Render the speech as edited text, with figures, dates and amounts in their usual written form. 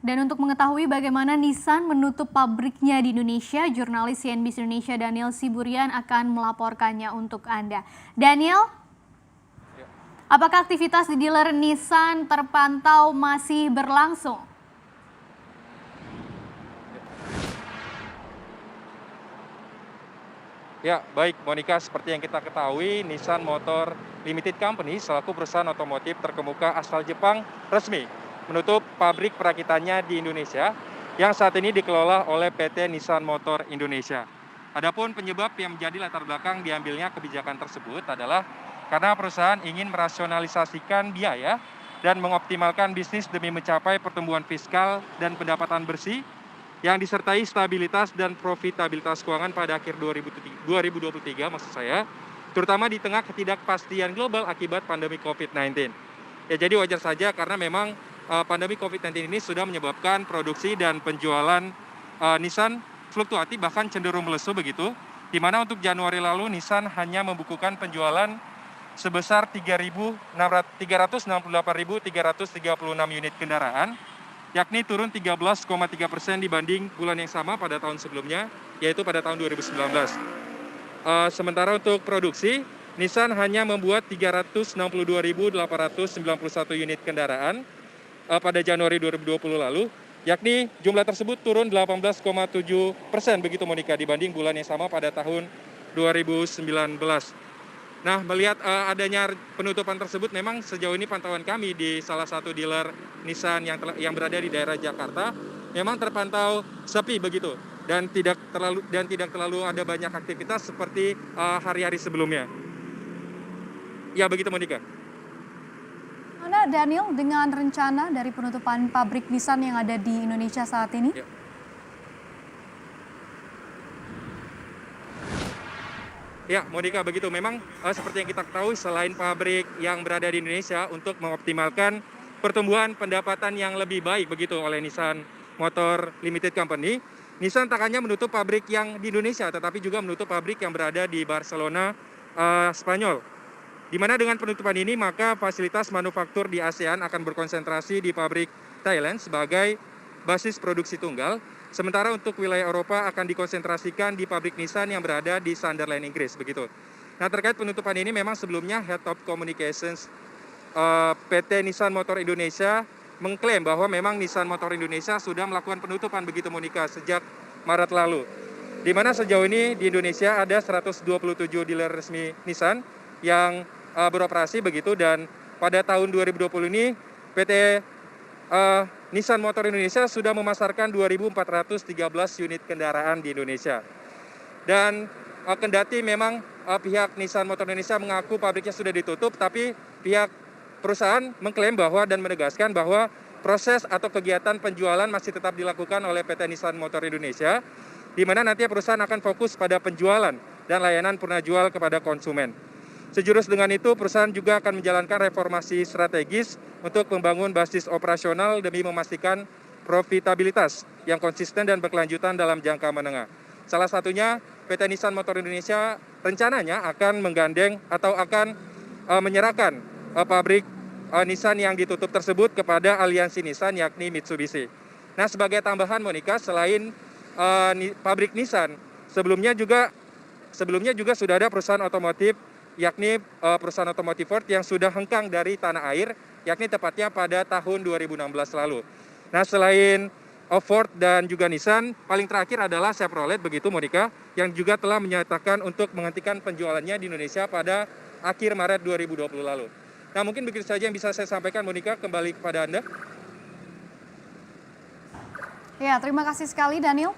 Dan untuk mengetahui bagaimana Nissan menutup pabriknya di Indonesia, jurnalis CNBC Indonesia Daniel Siburian akan melaporkannya untuk Anda. Daniel, apakah aktivitas di dealer Nissan terpantau masih berlangsung? Ya, baik Monica, seperti yang kita ketahui, Nissan Motor Limited Company selaku perusahaan otomotif terkemuka asal Jepang resmi menutup pabrik perakitannya di Indonesia yang saat ini dikelola oleh PT Nissan Motor Indonesia. Adapun penyebab yang menjadi latar belakang diambilnya kebijakan tersebut adalah karena perusahaan ingin merasionalisasikan biaya dan mengoptimalkan bisnis demi mencapai pertumbuhan fiskal dan pendapatan bersih yang disertai stabilitas dan profitabilitas keuangan pada akhir 2023 maksud saya, terutama di tengah ketidakpastian global akibat pandemi COVID-19. Ya, jadi wajar saja karena memang pandemi COVID-19 ini sudah menyebabkan produksi dan penjualan Nissan fluktuatif bahkan cenderung melesu begitu, di mana untuk Januari lalu Nissan hanya membukukan penjualan sebesar 368.336 unit kendaraan, yakni turun 13,3% dibanding bulan yang sama pada tahun sebelumnya, yaitu pada tahun 2019. Sementara untuk produksi, Nissan hanya membuat 362.891 unit kendaraan pada Januari 2020 lalu, yakni jumlah tersebut turun 18,7% begitu Monica dibanding bulan yang sama pada tahun 2019. Nah, melihat adanya penutupan tersebut, memang sejauh ini pantauan kami di salah satu dealer Nissan yang berada di daerah Jakarta, memang terpantau sepi begitu dan tidak terlalu ada banyak aktivitas seperti hari-hari sebelumnya. Ya, begitu Monica. Mana Daniel dengan rencana dari penutupan pabrik Nissan yang ada di Indonesia saat ini? Ya. Ya, Monica, begitu. Memang seperti yang kita ketahui, selain pabrik yang berada di Indonesia untuk mengoptimalkan pertumbuhan pendapatan yang lebih baik begitu oleh Nissan Motor Limited Company, Nissan tak hanya menutup pabrik yang di Indonesia, tetapi juga menutup pabrik yang berada di Barcelona, Spanyol. Di mana dengan penutupan ini, maka fasilitas manufaktur di ASEAN akan berkonsentrasi di pabrik Thailand sebagai basis produksi tunggal. Sementara untuk wilayah Eropa akan dikonsentrasikan di pabrik Nissan yang berada di Sunderland, Inggris, begitu. Nah, terkait penutupan ini memang sebelumnya Head of Communications PT Nissan Motor Indonesia mengklaim bahwa memang Nissan Motor Indonesia sudah melakukan penutupan begitu Monica sejak Maret lalu. Di mana sejauh ini di Indonesia ada 127 dealer resmi Nissan yang beroperasi begitu, dan pada tahun 2020 ini PT Nissan Motor Indonesia sudah memasarkan 2.413 unit kendaraan di Indonesia. Dan kendati memang pihak Nissan Motor Indonesia mengaku pabriknya sudah ditutup, tapi pihak perusahaan mengklaim bahwa dan menegaskan bahwa proses atau kegiatan penjualan masih tetap dilakukan oleh PT Nissan Motor Indonesia, di mana nanti perusahaan akan fokus pada penjualan dan layanan purna jual kepada konsumen. Sejurus dengan itu, perusahaan juga akan menjalankan reformasi strategis untuk membangun basis operasional demi memastikan profitabilitas yang konsisten dan berkelanjutan dalam jangka menengah. Salah satunya, PT Nissan Motor Indonesia rencananya akan menggandeng atau akan menyerahkan pabrik Nissan yang ditutup tersebut kepada aliansi Nissan, yakni Mitsubishi. Nah, sebagai tambahan Monica, selain pabrik Nissan, sebelumnya juga sudah ada perusahaan otomotif, yakni perusahaan otomotif Ford yang sudah hengkang dari tanah air, yakni tepatnya pada tahun 2016 lalu. Nah, selain Ford dan juga Nissan, paling terakhir adalah Chevrolet begitu Monica, yang juga telah menyatakan untuk menghentikan penjualannya di Indonesia pada akhir Maret 2020 lalu. Nah, mungkin begitu saja yang bisa saya sampaikan Monica, kembali kepada Anda. Ya, terima kasih sekali Daniel.